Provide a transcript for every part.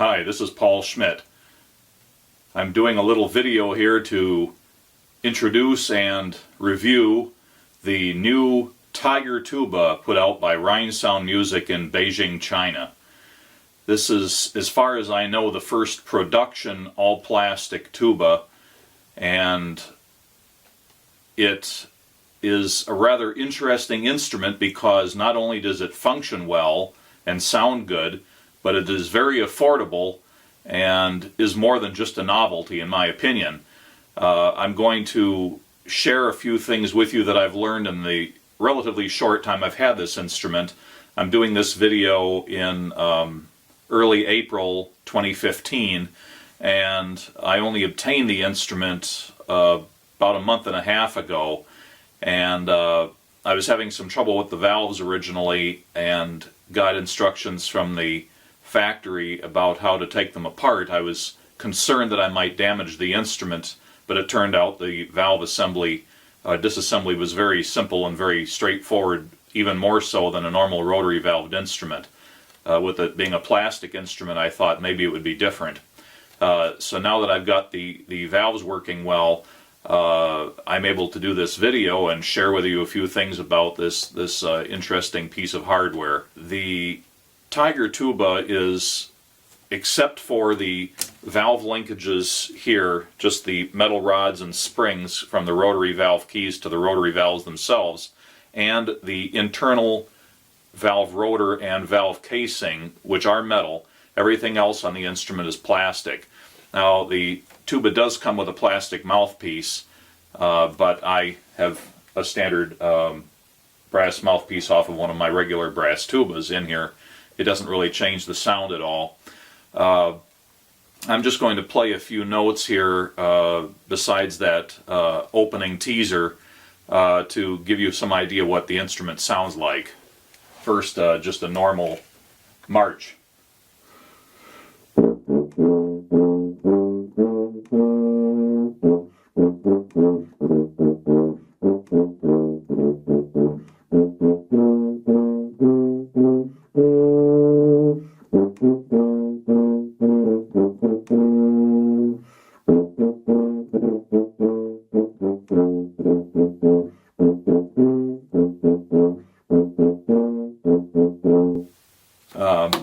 Hi, this is Paul Schmidt. I'm doing a little video here to introduce and review the new Tiger Tuba put out by Rheinsound Music in Beijing, China. This is, as far as I know, the first production all-plastic tuba, and it is a rather interesting instrument because not only does it function well and sound good, but it is very affordable and is more than just a novelty, in my opinion. I'm going to share a few things with you that I've learned in the relatively short time I've had this instrument. I'm doing this video in early April 2015, and I only obtained the instrument about a month and a half ago, and I was having some trouble with the valves originally and got instructions from the factory about how to take them apart. I was concerned that I might damage the instrument, but it turned out the valve assembly, disassembly was very simple and very straightforward, even more so than a normal rotary valved instrument. With it being a plastic instrument, I thought maybe it would be different. So now that I've got the valves working well, I'm able to do this video and share with you a few things about this interesting piece of hardware. The Tiger Tuba is, except for the valve linkages here, just the metal rods and springs from the rotary valve keys to the rotary valves themselves, and the internal valve rotor and valve casing, which are metal. Everything else on the instrument is plastic. Now, the tuba does come with a plastic mouthpiece, but I have a standard brass mouthpiece off of one of my regular brass tubas in here. It doesn't really change the sound at all. I'm just going to play a few notes here besides that opening teaser to give you some idea what the instrument sounds like. First, just a normal march.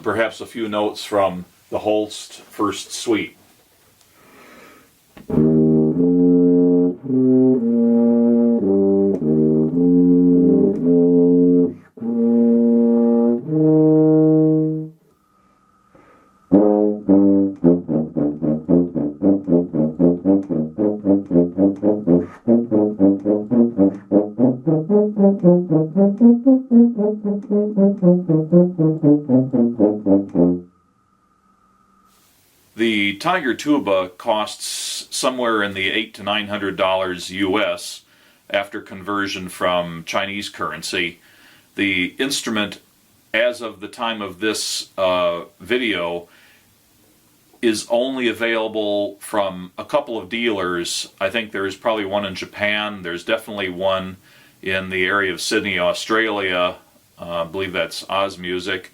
Perhaps a few notes from the Holst first suite. The Tiger Tuba costs somewhere in the $800 to $900 US after conversion from Chinese currency. The instrument, as of the time of this video, is only available from a couple of dealers. I think there's probably one in Japan. There's definitely one in the area of Sydney, Australia. I believe that's Oz Music.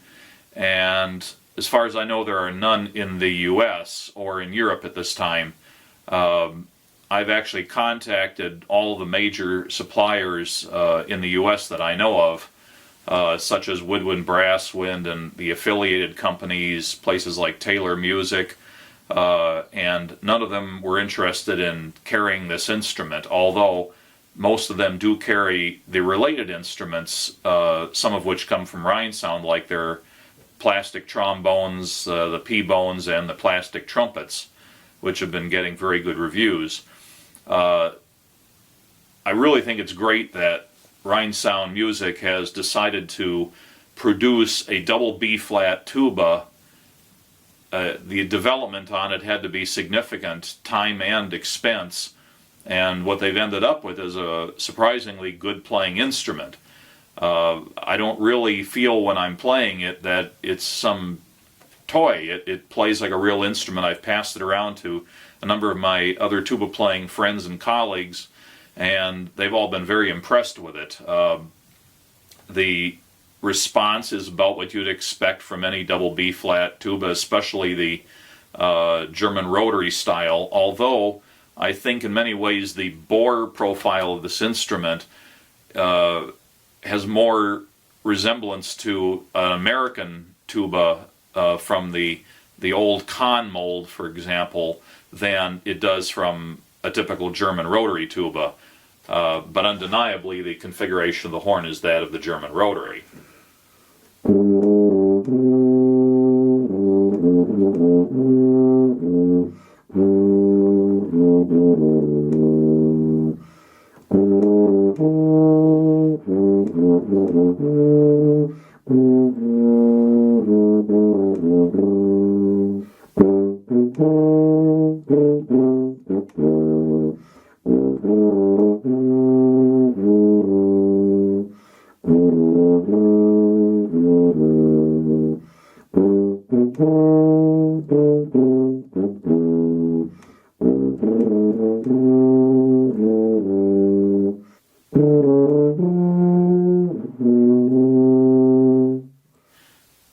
And as far as I know, there are none in the US or in Europe at this time. I've actually contacted all the major suppliers in the US that I know of, such as Woodwind Brasswind and the affiliated companies, places like Taylor Music, and none of them were interested in carrying this instrument, although most of them do carry the related instruments, some of which come from Rheinsound, like their plastic trombones, the P-bones, and the plastic trumpets, which have been getting very good reviews. I really think it's great that Rheinsound Music has decided to produce a double B-flat tuba. The development on it had to be significant time and expense, and what they've ended up with is a surprisingly good playing instrument. I don't really feel when I'm playing it that it's some toy. It plays like a real instrument. I've passed it around to a number of my other tuba playing friends and colleagues, and they've all been very impressed with it. The response is about what you'd expect from any double B flat tuba, especially the German rotary style, although I think in many ways the bore profile of this instrument has more resemblance to an American tuba from the old Kahn mold, for example, than it does from a typical German rotary tuba. But undeniably, the configuration of the horn is that of the German rotary.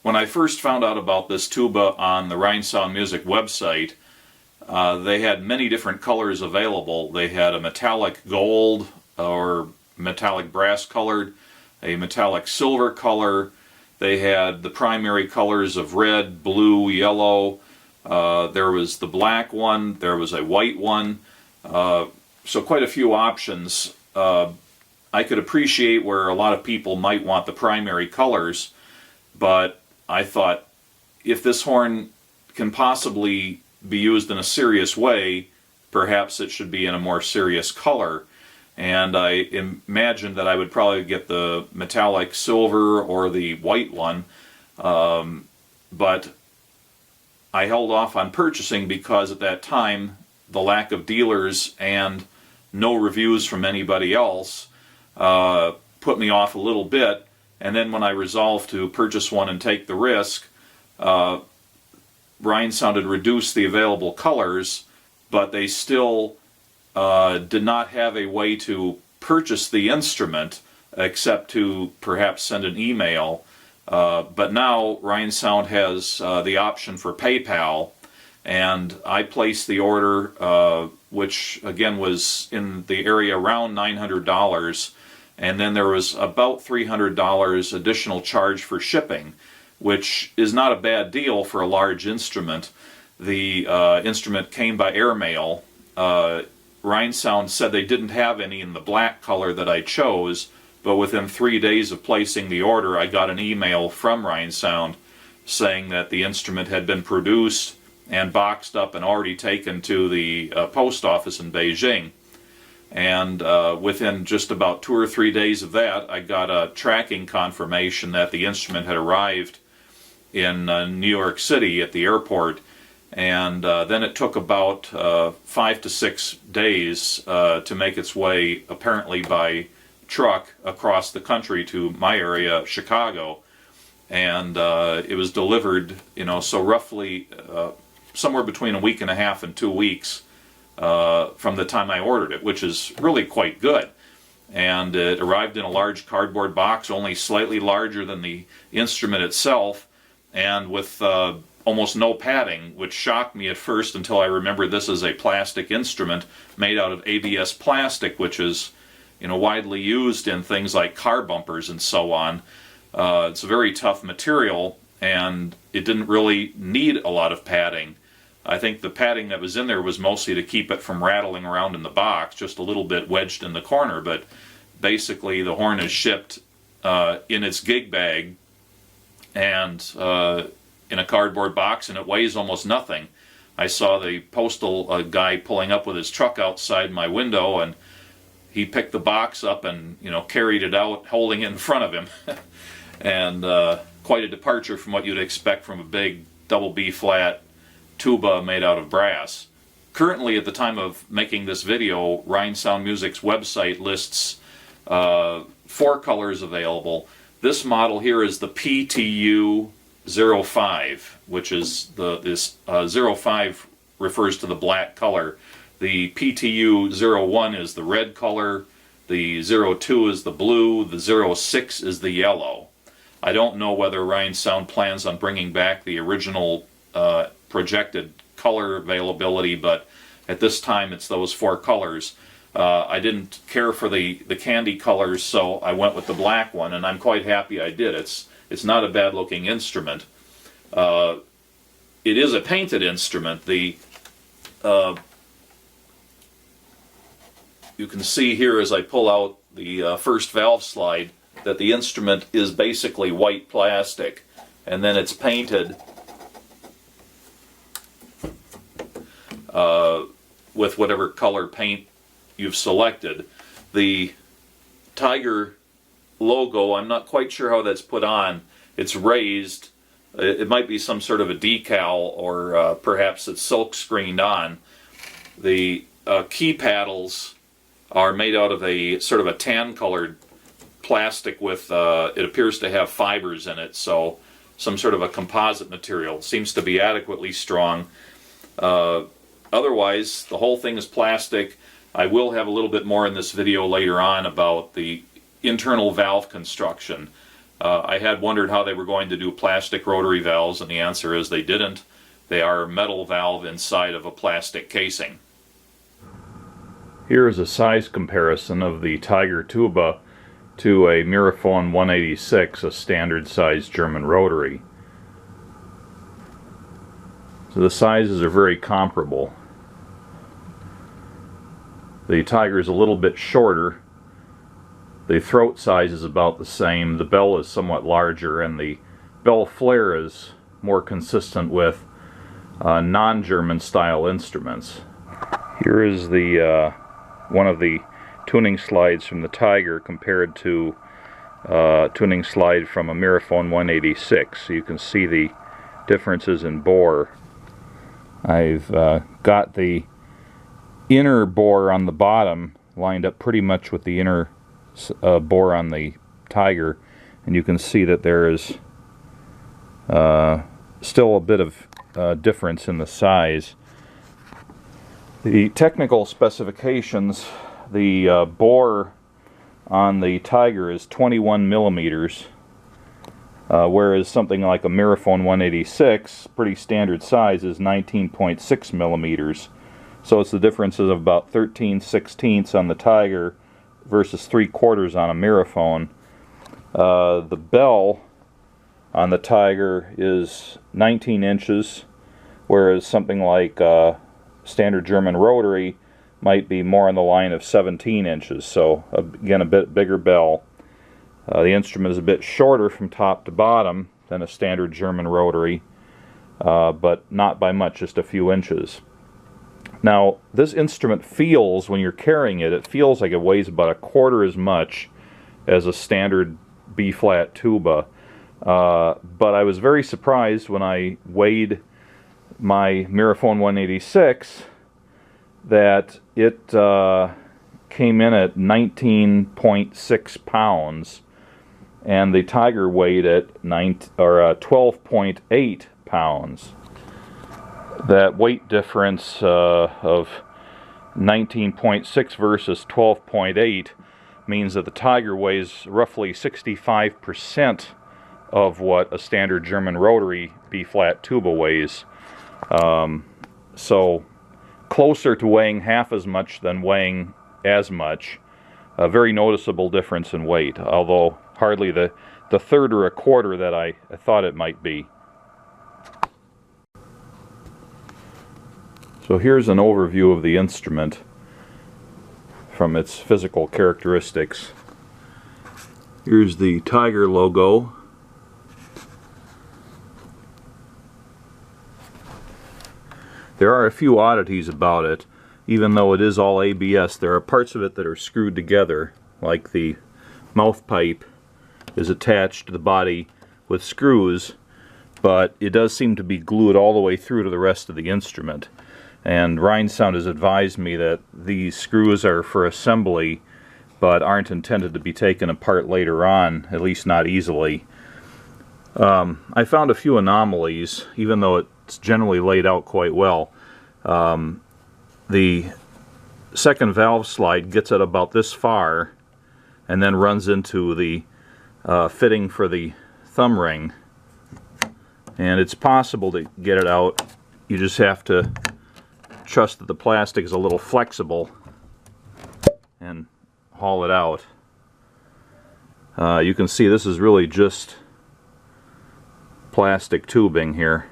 When I first found out about this tuba on the Rhine Sound Music website, they had many different colors available. They had a metallic gold or metallic brass colored, a metallic silver color. They had the primary colors of red, blue, yellow. There was the black one. There was a white one. So quite a few options. I could appreciate where a lot of people might want the primary colors, but I thought if this horn can possibly be used in a serious way, perhaps it should be in a more serious color. And I imagined that I would probably get the metallic silver or the white one, but I held off on purchasing because at that time the lack of dealers and no reviews from anybody else put me off a little bit. And then when I resolved to purchase one and take the risk, Rhine Sound had reduced the available colors, but they still did not have a way to purchase the instrument except to perhaps send an email. But now Rhine Sound has the option for PayPal, and I placed the order, which again was in the area around $900, and then there was about $300 additional charge for shipping, which is not a bad deal for a large instrument. The instrument came by airmail. Rhine Sound said they didn't have any in the black color that I chose, but within 3 days of placing the order, I got an email from Rhine Sound saying that the instrument had been produced and boxed up and already taken to the post office in Beijing. And within just about 2 or 3 days of that, I got a tracking confirmation that the instrument had arrived in New York City at the airport. And then it took about 5 to 6 days to make its way, apparently by truck, across the country to my area, Chicago. And it was delivered, so roughly somewhere between a week and a half and 2 weeks from the time I ordered it, which is really quite good. And it arrived in a large cardboard box, only slightly larger than the instrument itself, and with almost no padding, which shocked me at first until I remembered this is a plastic instrument made out of ABS plastic, which is widely used in things like car bumpers and so on. It's a very tough material, and it didn't really need a lot of padding. I think the padding that was in there was mostly to keep it from rattling around in the box, just a little bit wedged in the corner, but basically the horn is shipped in its gig bag and in a cardboard box, and it weighs almost nothing. I saw the postal guy pulling up with his truck outside my window, and he picked the box up and carried it out, holding it in front of him. And quite a departure from what you'd expect from a big double B flat tuba made out of brass. Currently, at the time of making this video, Rhine Sound Music's website lists 4 colors available. This model here is the PTU 05, which is this 05 refers to the black color. The PTU 01 is the red color, the 02 is the blue, the 06 is the yellow. I don't know whether Ryan Sound plans on bringing back the original projected color availability, but at this time it's those 4 colors. I didn't care for the candy colors, so I went with the black one, and I'm quite happy I did. It's not a bad looking instrument. It is a painted instrument. You can see here as I pull out the first valve slide that the instrument is basically white plastic, and then it's painted with whatever color paint you've selected. The Tiger logo, I'm not quite sure how that's put on. It's raised. It might be some sort of a decal, or perhaps it's silk screened on. The key paddles are made out of a sort of a tan colored plastic with, it appears to have fibers in it, so some sort of a composite material. It seems to be adequately strong. Otherwise, the whole thing is plastic. I will have a little bit more in this video later on about the internal valve construction. I had wondered how they were going to do plastic rotary valves, and the answer is they didn't. They are a metal valve inside of a plastic casing. Here is a size comparison of the Tiger Tuba to a Miraphone 186, a standard size German rotary. So the sizes are very comparable. The Tiger is a little bit shorter. The throat size is about the same. The bell is somewhat larger, and the bell flare is more consistent with non-German style instruments. Here is the one of the tuning slides from the Tiger compared to tuning slide from a Miraphone 186. So you can see the differences in bore. I've got the inner bore on the bottom lined up pretty much with the inner bore on the Tiger, and you can see that there is still a bit of difference in the size. The technical specifications, the bore on the Tiger is 21 millimeters, whereas something like a Miraphone 186, pretty standard size, is 19.6 millimeters. So it's the differences of about 13/16 on the Tiger versus 3/4 on a Miraphone. The bell on the Tiger is 19 inches, whereas something like standard German rotary might be more on the line of 17 inches. So again, a bit bigger bell. The instrument is a bit shorter from top to bottom than a standard German rotary, but not by much, just a few inches. Now, this instrument feels, when you're carrying it, it feels like it weighs about 1/4 as much as a standard B-flat tuba. But I was very surprised when I weighed my Miraphone 186 that it came in at 19.6 pounds, and the Tiger weighed at 12.8 pounds. That weight difference of 19.6 versus 12.8 means that the Tiger weighs roughly 65% of what a standard German rotary B-flat tuba weighs. So closer to weighing half as much than weighing as much. A very noticeable difference in weight, although hardly the third or a quarter that I thought it might be. So here's an overview of the instrument from its physical characteristics. Here's the Tiger logo. There are a few oddities about it. Even though it is all ABS, there are parts of it that are screwed together, like the mouth pipe is attached to the body with screws, but it does seem to be glued all the way through to the rest of the instrument. And Ryan Sound has advised me that these screws are for assembly, but aren't intended to be taken apart later on, at least not easily. I found a few anomalies, even though it's generally laid out quite well. The second valve slide gets it about this far and then runs into the fitting for the thumb ring, and it's possible to get it out. You just have to trust that the plastic is a little flexible and haul it out. You can see this is really just plastic tubing here.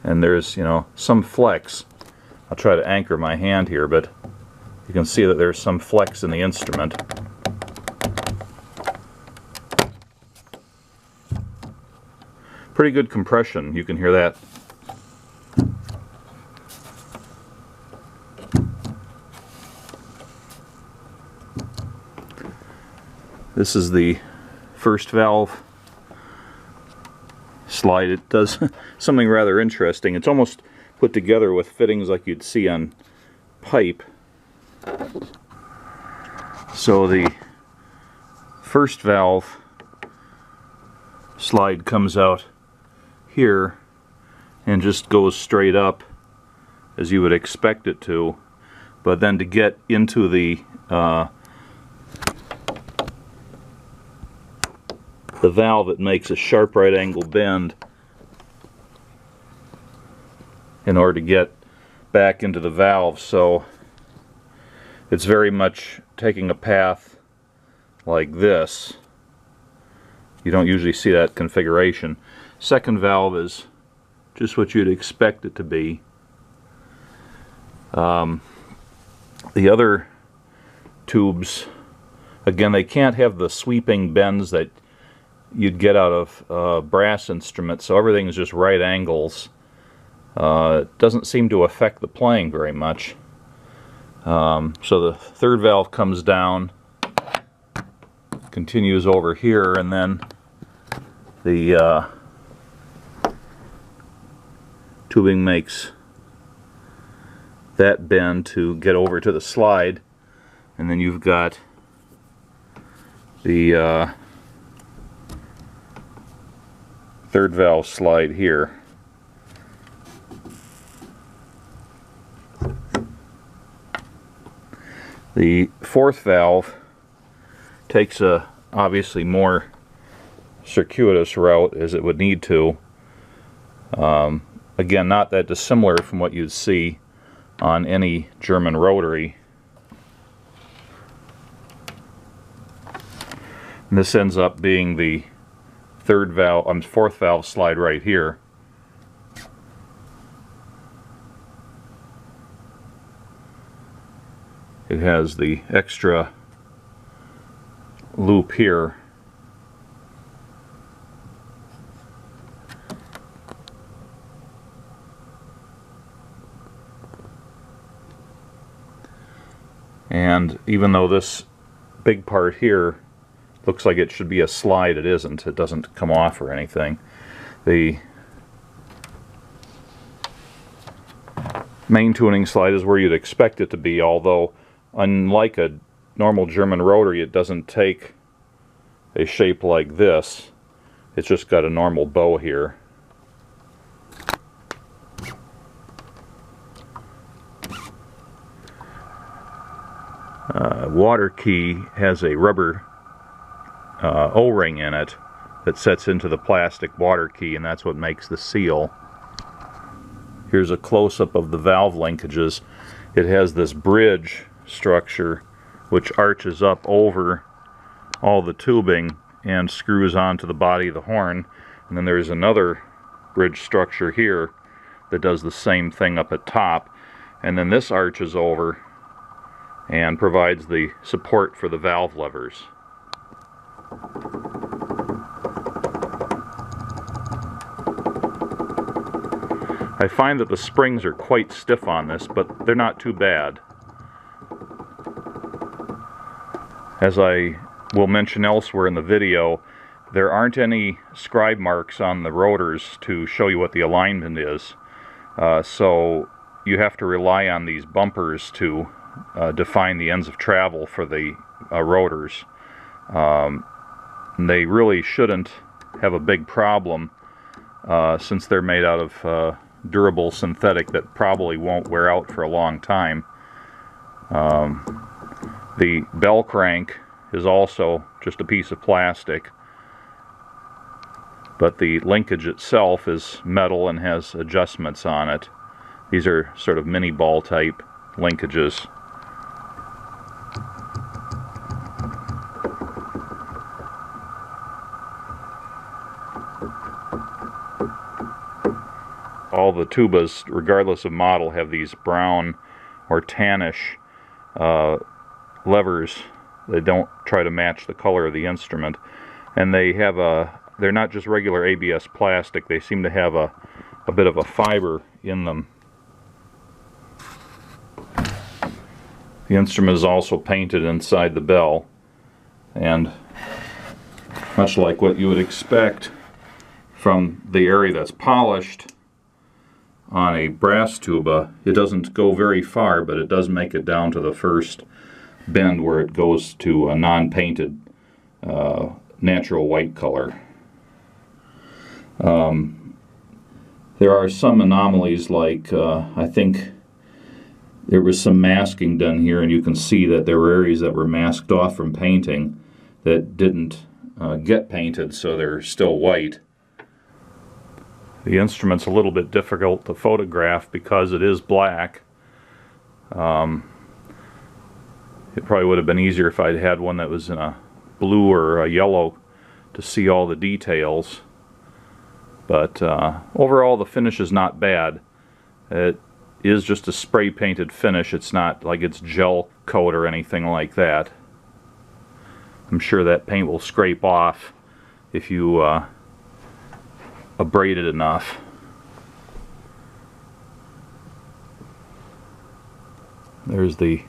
And there's, you know, some flex. I'll try to anchor my hand here, but you can see that there's some flex in the instrument. Pretty good compression, you can hear that. This is the first valve slide. It does something rather interesting. It's almost put together with fittings like you'd see on pipe. So the first valve slide comes out here and just goes straight up as you would expect it to, but then to get into the valve, it makes a sharp right angle bend in order to get back into the valve. So it's very much taking a path like this. You don't usually see that configuration. Second valve is just what you'd expect it to be. The other tubes, again, they can't have the sweeping bends that you'd get out of brass instruments, so everything is just right angles. It doesn't seem to affect the playing very much. So the third valve comes down, continues over here, and then the tubing makes that bend to get over to the slide, and then you've got the third valve slide here. The fourth valve takes a obviously more circuitous route, as it would need to. Again, not that dissimilar from what you'd see on any German rotary. And this ends up being the fourth valve slide right here. It has the extra loop here. And even though this big part here looks like it should be a slide, it isn't. It doesn't come off or anything. The main tuning slide is where you'd expect it to be, although unlike a normal German rotary, it doesn't take a shape like this. It's just got a normal bow here. Water key has a rubber O-ring in it that sets into the plastic water key, and that's what makes the seal. Here's a close-up of the valve linkages. It has this bridge structure which arches up over all the tubing and screws onto the body of the horn, and then there's another bridge structure here that does the same thing up at top, and then this arches over and provides the support for the valve levers. I find that the springs are quite stiff on this, but they're not too bad. As I will mention elsewhere in the video, there aren't any scribe marks on the rotors to show you what the alignment is, so you have to rely on these bumpers to define the ends of travel for the rotors. They really shouldn't have a big problem since they're made out of durable synthetic that probably won't wear out for a long time. The bell crank is also just a piece of plastic, but the linkage itself is metal and has adjustments on it. These are sort of mini ball type linkages. All the tubas, regardless of model, have these brown or tannish levers. They don't try to match the color of the instrument, and they're not just regular ABS plastic. They seem to have a bit of a fiber in them. The instrument is also painted inside the bell, and much like what you would expect from the area that's polished on a brass tuba, it doesn't go very far, but it does make it down to the first bend where it goes to a non-painted natural white color. There are some anomalies, like I think there was some masking done here, and you can see that there were areas that were masked off from painting that didn't get painted, so they're still white. The instrument's a little bit difficult to photograph because it is black. It probably would have been easier if I'd had one that was in a blue or a yellow to see all the details. But overall the finish is not bad. It is just a spray painted finish. It's not like it's gel coat or anything like that. I'm sure that paint will scrape off if you abrade it enough. There's the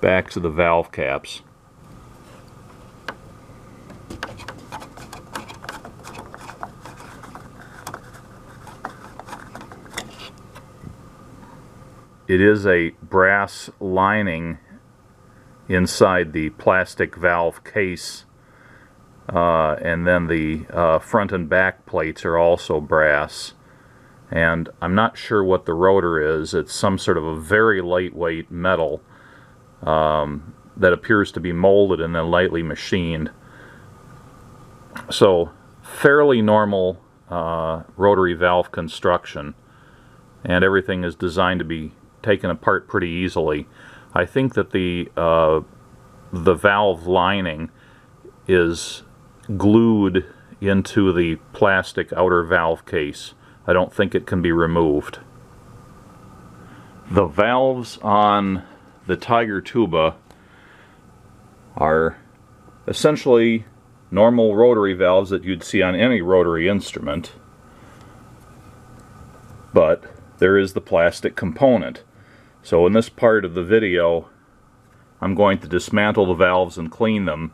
backs of the valve caps. It is a brass lining inside the plastic valve case, and then the front and back plates are also brass. And I'm not sure what the rotor is. It's some sort of a very lightweight metal that appears to be molded and then lightly machined. So fairly normal rotary valve construction, and everything is designed to be taken apart pretty easily. I think that the valve lining is glued into the plastic outer valve case. I don't think it can be removed. The valves on the Tiger Tuba are essentially normal rotary valves that you'd see on any rotary instrument, but there is the plastic component. So in this part of the video, I'm going to dismantle the valves and clean them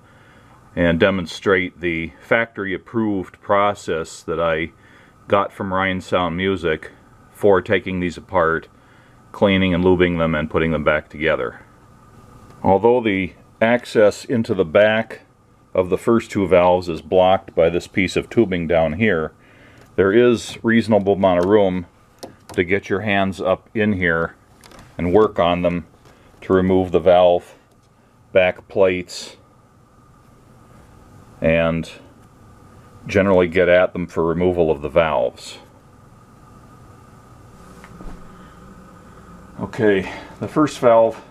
and demonstrate the factory approved process that I got from Ryan Sound Music for taking these apart, cleaning and lubing them, and putting them back together. Although the access into the back of the first two valves is blocked by this piece of tubing down here, there is reasonable amount of room to get your hands up in here and work on them to remove the valve back plates and generally get at them for removal of the valves. Okay, the first valve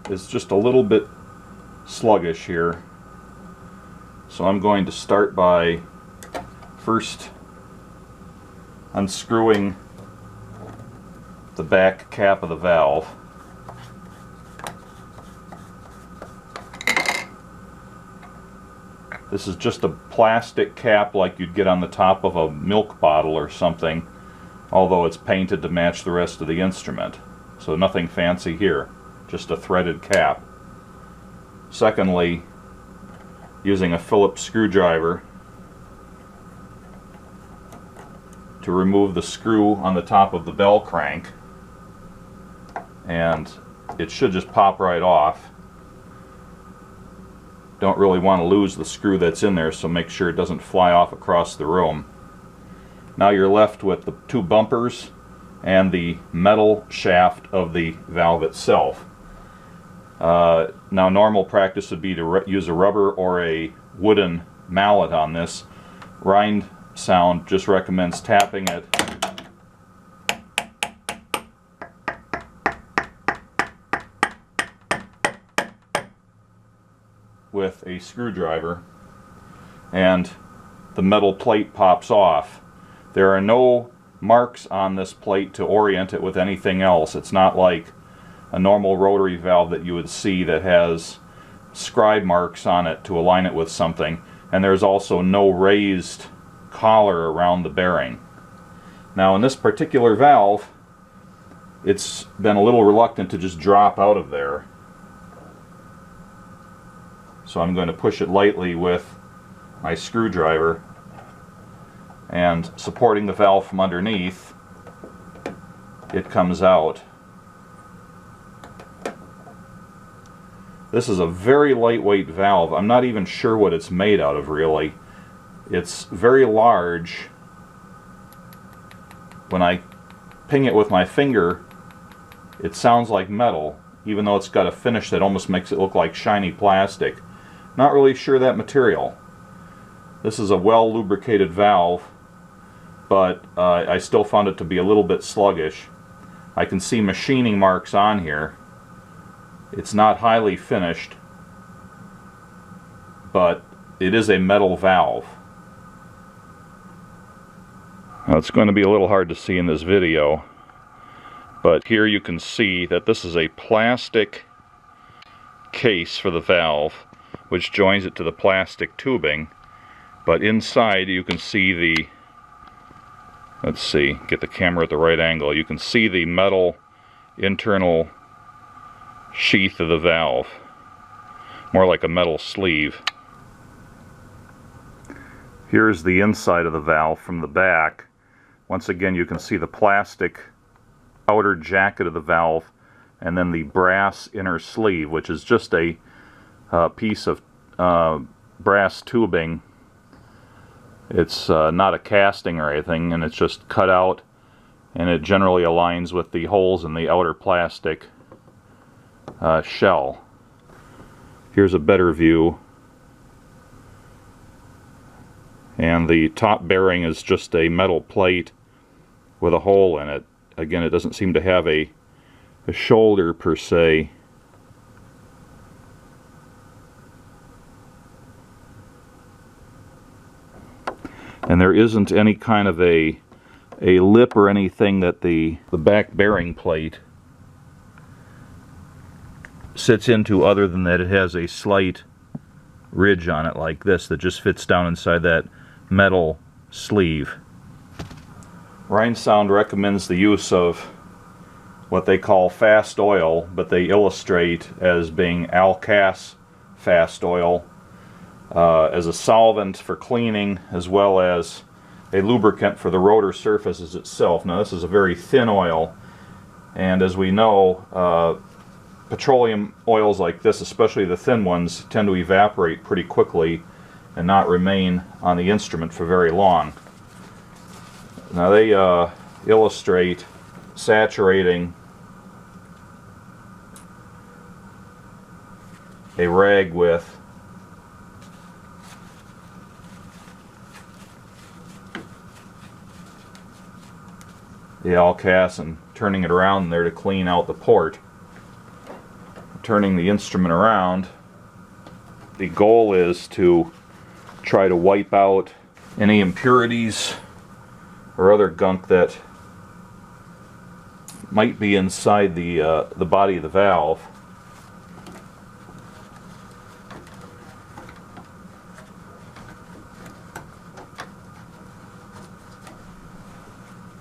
is just a little bit sluggish here, so I'm going to start by first unscrewing the back cap of the valve. This is just a plastic cap like you'd get on the top of a milk bottle or something, although it's painted to match the rest of the instrument. So nothing fancy here, just a threaded cap. Secondly, using a Phillips screwdriver to remove the screw on the top of the bell crank, and it should just pop right off. Don't really want to lose the screw that's in there, so make sure it doesn't fly off across the room. Now you're left with the two bumpers and the metal shaft of the valve itself. Now normal practice would be to use a rubber or a wooden mallet on this. Rhind Sound just recommends tapping it with a screwdriver, and the metal plate pops off. There are no marks on this plate to orient it with anything else. It's not like a normal rotary valve that you would see that has scribe marks on it to align it with something, and there's also no raised collar around the bearing. Now in this particular valve, it's been a little reluctant to just drop out of there, so I'm going to push it lightly with my screwdriver, and supporting the valve from underneath, it comes out. This is a very lightweight valve. I'm not even sure what it's made out of, really. It's very large. When I ping it with my finger, it sounds like metal, even though it's got a finish that almost makes it look like shiny plastic. Not really sure that material. This is a well lubricated valve, but I still found it to be a little bit sluggish. I can see machining marks on here. It's not highly finished, but it is a metal valve. Now, it's going to be a little hard to see in this video, but here you can see that this is a plastic case for the valve, which joins it to the plastic tubing. But inside you can see the, let's see, get the camera at the right angle, you can see the metal internal sheath of the valve, more like a metal sleeve. Here's the inside of the valve from the back. Once again, you can see the plastic outer jacket of the valve, and then the brass inner sleeve, which is just a piece of brass tubing. It's not a casting or anything, and it's just cut out, and it generally aligns with the holes in the outer plastic shell. Here's a better view, and the top bearing is just a metal plate with a hole in it. Again, it doesn't seem to have a shoulder per se. And there isn't any kind of a lip or anything that the back bearing plate sits into, other than that it has a slight ridge on it like this that just fits down inside that metal sleeve. Rhind Sound recommends the use of what they call fast oil, but they illustrate as being Alkas fast oil, as a solvent for cleaning, as well as a lubricant for the rotor surfaces itself. Now this is a very thin oil, and as we know, petroleum oils like this, especially the thin ones, tend to evaporate pretty quickly and not remain on the instrument for very long. Now they illustrate saturating a rag with the Alkas and turning it around there to clean out the port. Turning the instrument around, the goal is to try to wipe out any impurities or other gunk that might be inside the body of the valve.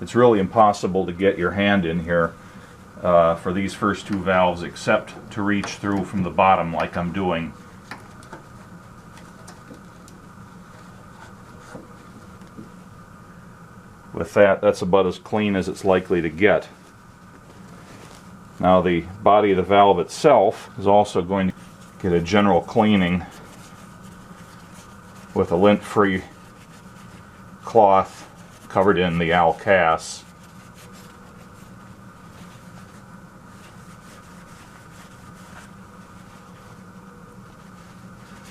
It's really impossible to get your hand in here for these first two valves, except to reach through from the bottom like I'm doing. With that, that's about as clean as it's likely to get. Now the body of the valve itself is also going to get a general cleaning with a lint-free cloth covered in the Alkas.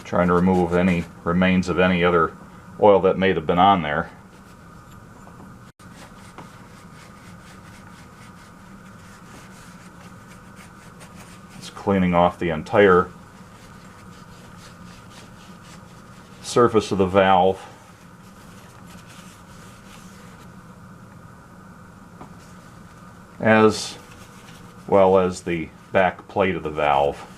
Trying to remove any remains of any other oil that may have been on there. It's cleaning off the entire surface of the valve. As well as the back plate of the valve.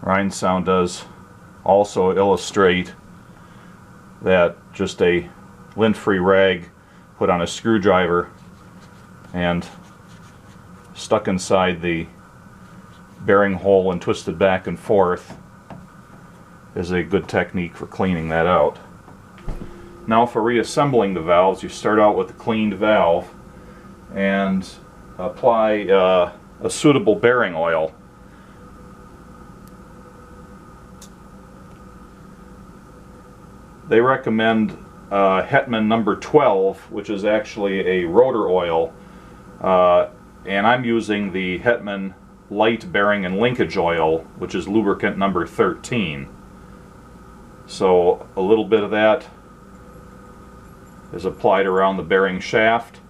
Rhinestone does also illustrate that just a lint-free rag put on a screwdriver and stuck inside the bearing hole and twisted back and forth is a good technique for cleaning that out. Now for reassembling the valves, you start out with a cleaned valve and apply a suitable bearing oil. They recommend Hetman number 12, which is actually a rotor oil, and I'm using the Hetman light bearing and linkage oil, which is lubricant number 13. So a little bit of that is applied around the bearing shaft,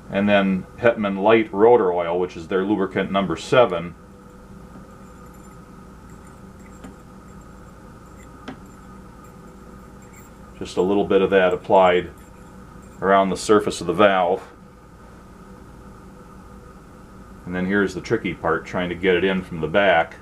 and then Hetman light rotor oil, which is their lubricant number 7. Just a little bit of that applied around the surface of the valve. And then here's the tricky part, trying to get it in from the back.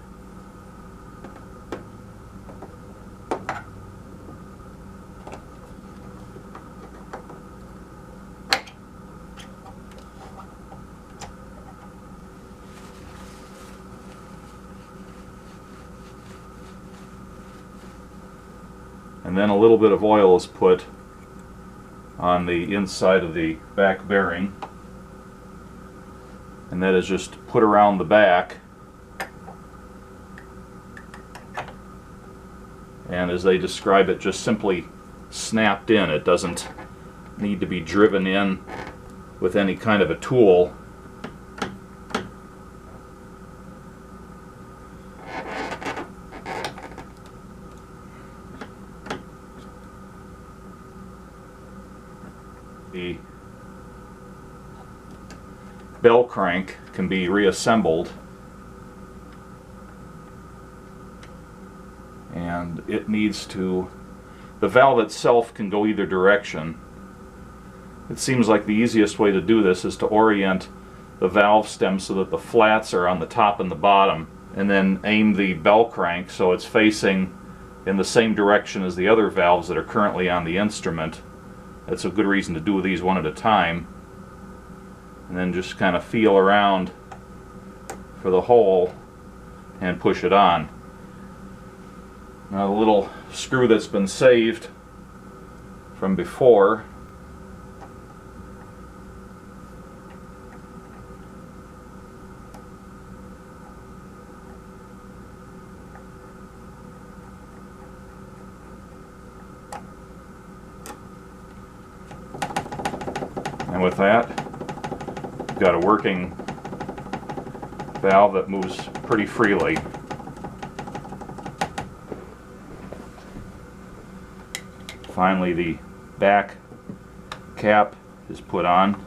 And then a little bit of oil is put on the inside of the back bearing, and that is just put around the back, and as they describe it, just simply snapped in. It doesn't need to be driven in with any kind of a tool. The bell crank can be reassembled, and it needs to, the valve itself can go either direction. It seems like the easiest way to do this is to orient the valve stem so that the flats are on the top and the bottom, and then aim the bell crank so it's facing in the same direction as the other valves that are currently on the instrument. That's a good reason to do these one at a time. And then just kind of feel around for the hole and push it on. Now the little screw that's been saved from before, and with that, you've got a working valve that moves pretty freely. Finally, the back cap is put on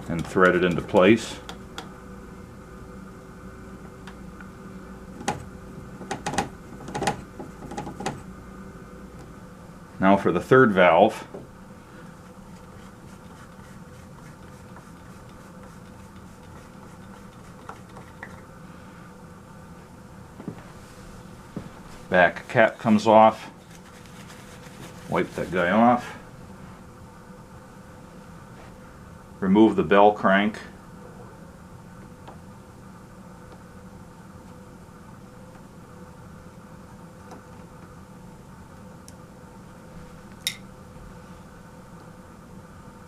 and threaded into place. Now for the third valve. Back cap comes off. Wipe that guy off. Remove the bell crank.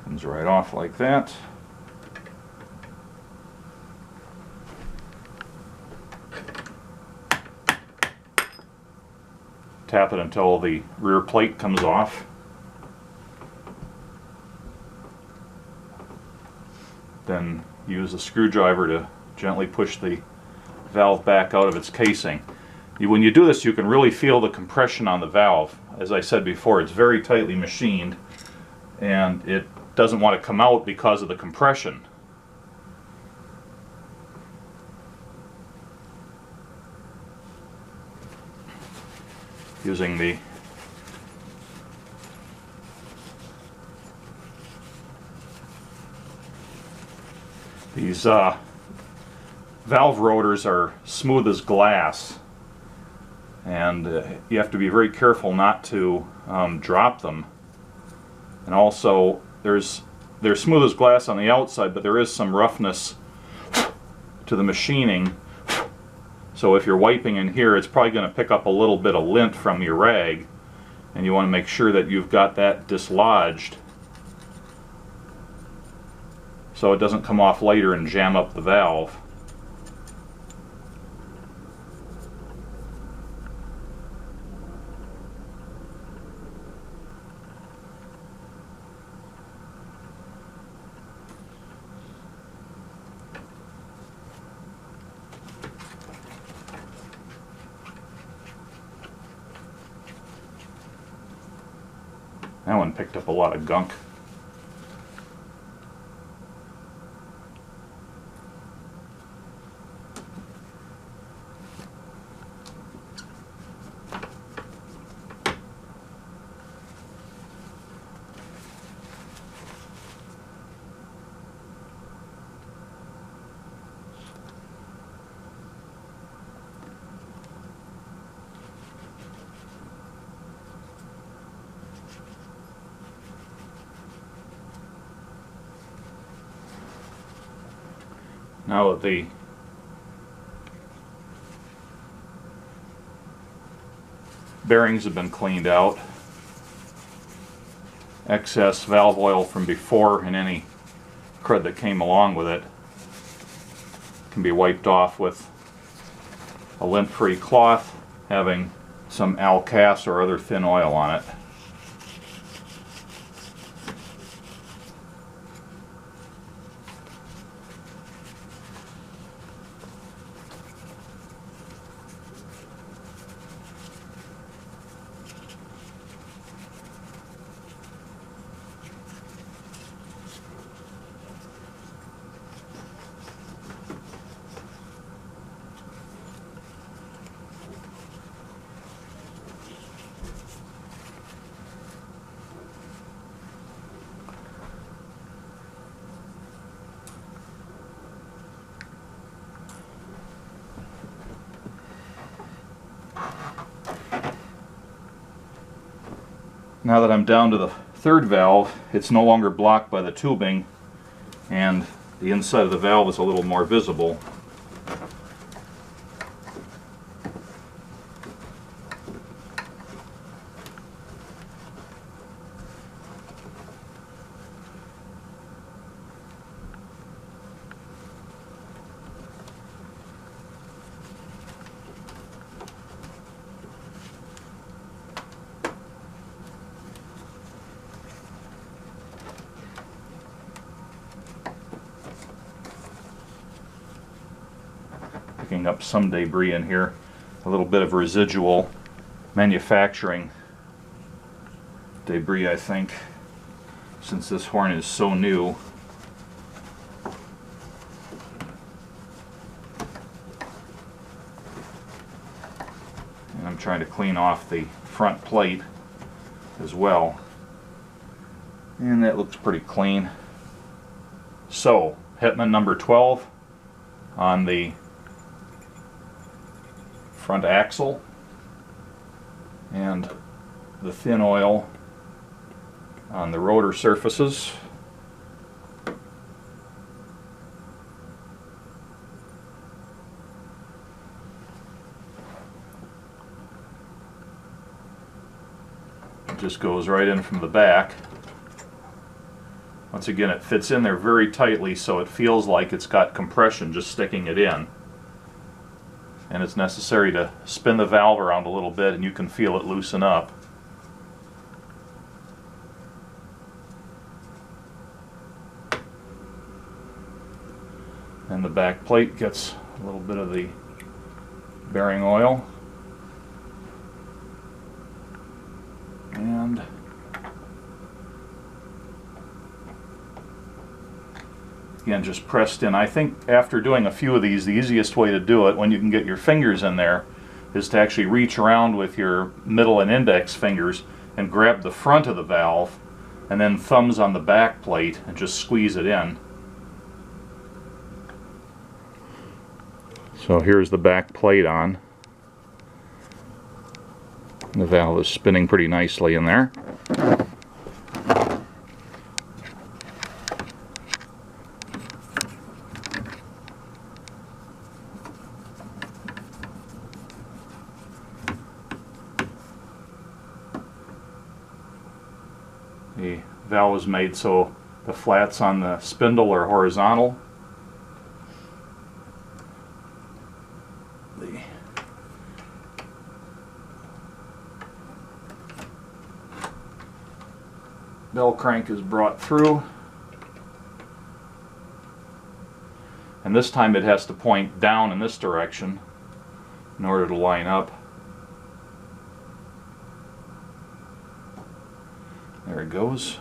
Comes right off like that. Tap it until the rear plate comes off. can use a screwdriver to gently push the valve back out of its casing. When you do this, you can really feel the compression on the valve. As I said before, it's very tightly machined, and it doesn't want to come out because of the compression. Using these valve rotors are smooth as glass, and you have to be very careful not to drop them. And also, they're smooth as glass on the outside, but there is some roughness to the machining. So if you're wiping in here, it's probably going to pick up a little bit of lint from your rag, and you want to make sure that you've got that dislodged so it doesn't come off later and jam up the valve. That one picked up a lot of gunk. Now that the bearings have been cleaned out, excess valve oil from before and any crud that came along with it can be wiped off with a lint-free cloth having some Alcas or other thin oil on it. Now that I'm down to the third valve, it's no longer blocked by the tubing, and the inside of the valve is a little more visible. Picking up some debris in here, a little bit of residual manufacturing debris, I think, since this horn is so new. And I'm trying to clean off the front plate as well, and that looks pretty clean. So Hetman number 12 on the front axle, and the thin oil on the rotor surfaces. It just goes right in from the back. Once again, it fits in there very tightly, so it feels like it's got compression just sticking it in. And it's necessary to spin the valve around a little bit, and you can feel it loosen up. back plate gets a little bit of the bearing oil. And again, just pressed in. I think after doing a few of these, the easiest way to do it, when you can get your fingers in there, is to actually reach around with your middle and index fingers and grab the front of the valve, and then thumbs on the back plate and just squeeze it in. So here's the back plate on. The valve is spinning pretty nicely in there. The valve is made so the flats on the spindle are horizontal. The bell crank is brought through, and this time it has to point down in this direction in order to line up. There it goes.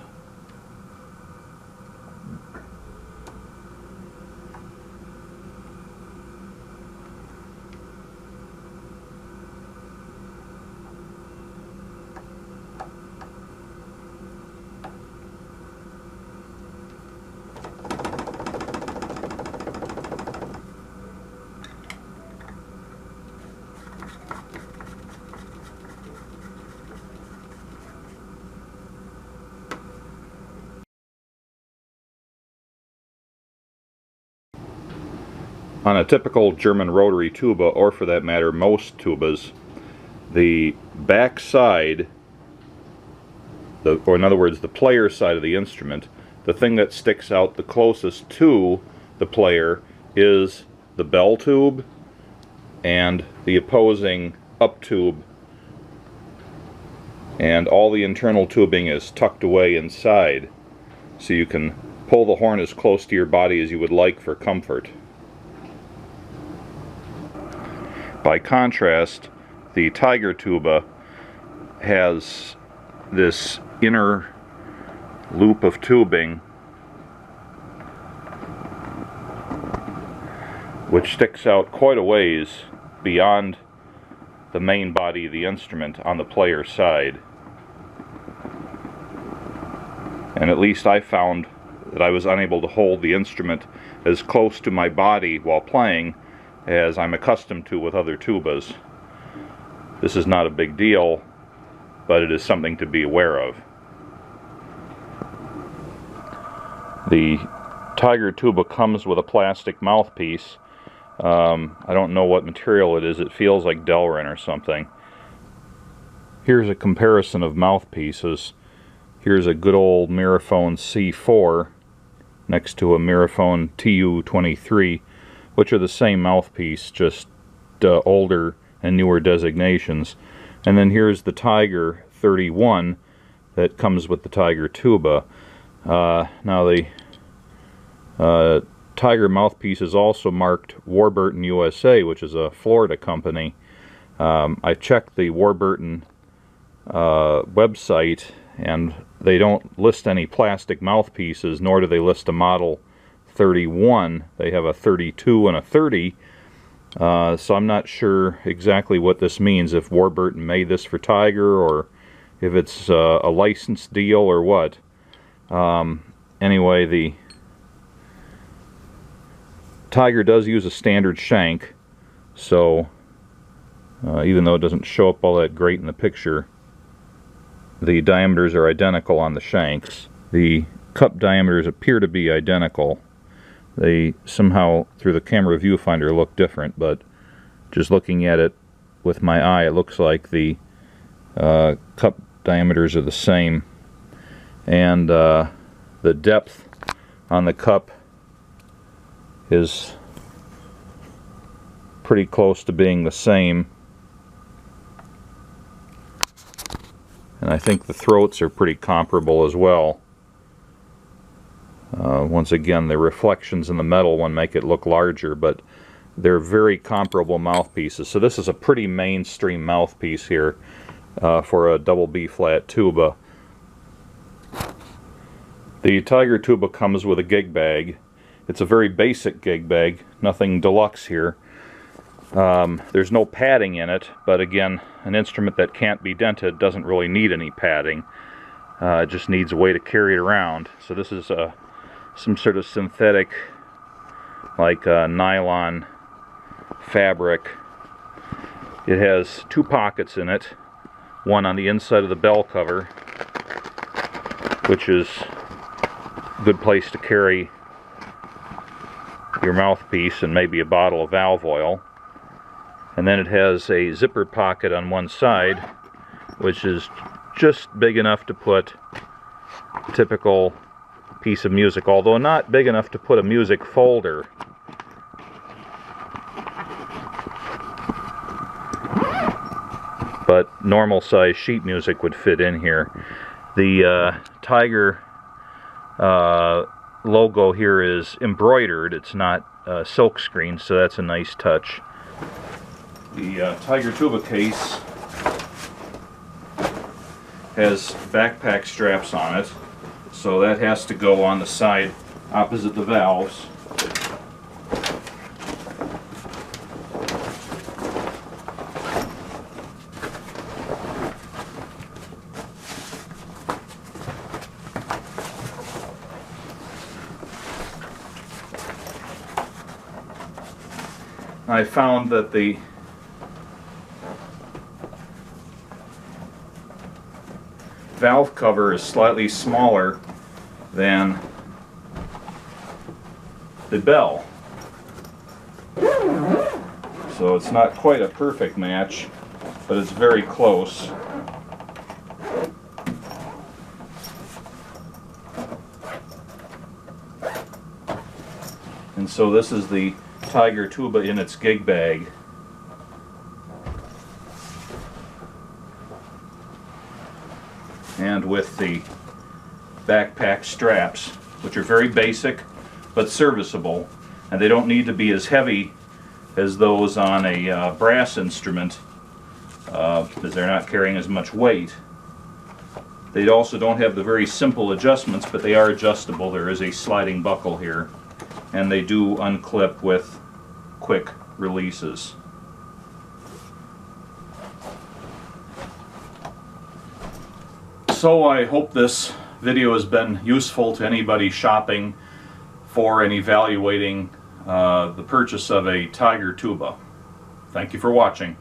On a typical German rotary tuba, or for that matter most tubas, the back side, or in other words the player side of the instrument, the thing that sticks out the closest to the player is the bell tube, and the opposing up tube, and all the internal tubing is tucked away inside, so you can pull the horn as close to your body as you would like for comfort. By contrast, the Tiger tuba has this inner loop of tubing which sticks out quite a ways beyond the main body of the instrument on the player side. And at least I found that I was unable to hold the instrument as close to my body while playing as I'm accustomed to with other tubas. This is not a big deal, but it is something to be aware of. The Tiger tuba comes with a plastic mouthpiece. I don't know what material it is. It feels like Delrin or something. Here's a comparison of mouthpieces. Here's a good old Miraphone C4 next to a Miraphone TU-23, which are the same mouthpiece, just older and newer designations. And then here's the Tiger 31 that comes with the Tiger tuba. Now the Tiger mouthpiece is also marked Warburton USA, which is a Florida company. I checked the Warburton website, and they don't list any plastic mouthpieces, nor do they list a model 31. They have a 32 and a 30, so I'm not sure exactly what this means, if Warburton made this for Tiger or if it's a licensed deal or what. Anyway, the Tiger does use a standard shank, so even though it doesn't show up all that great in the picture, the diameters are identical on the shanks. The cup diameters appear to be identical. They somehow, through the camera viewfinder, look different, but just looking at it with my eye, it looks like the cup diameters are the same. And the depth on the cup is pretty close to being the same. And I think the throats are pretty comparable as well. Once again, the reflections in the metal one make it look larger, but they're very comparable mouthpieces. So this is a pretty mainstream mouthpiece here for a double B flat tuba. The Tiger tuba comes with a gig bag. It's a very basic gig bag, nothing deluxe here. There's no padding in it, but again, an instrument that can't be dented doesn't really need any padding. It just needs a way to carry it around. So this is some sort of synthetic, like nylon fabric. It has two pockets in it, one on the inside of the bell cover, which is a good place to carry your mouthpiece and maybe a bottle of valve oil. And then it has a zipper pocket on one side, which is just big enough to put a typical piece of music, although not big enough to put a music folder. But normal size sheet music would fit in here. The Tiger logo here is embroidered. It's not silk screen, so that's a nice touch. The Tiger tuba case has backpack straps on it, so that has to go on the side opposite the valves. I found that the valve cover is slightly smaller than the bell, so it's not quite a perfect match, but it's very close. And so this is the Tiger tuba in its gig bag. And with the backpack straps, which are very basic but serviceable, and they don't need to be as heavy as those on a brass instrument, because they're not carrying as much weight. They also don't have the very simple adjustments, but they are adjustable. There is a sliding buckle here, and they do unclip with quick releases. So I hope this video has been useful to anybody shopping for and evaluating the purchase of a Tiger tuba. Thank you for watching.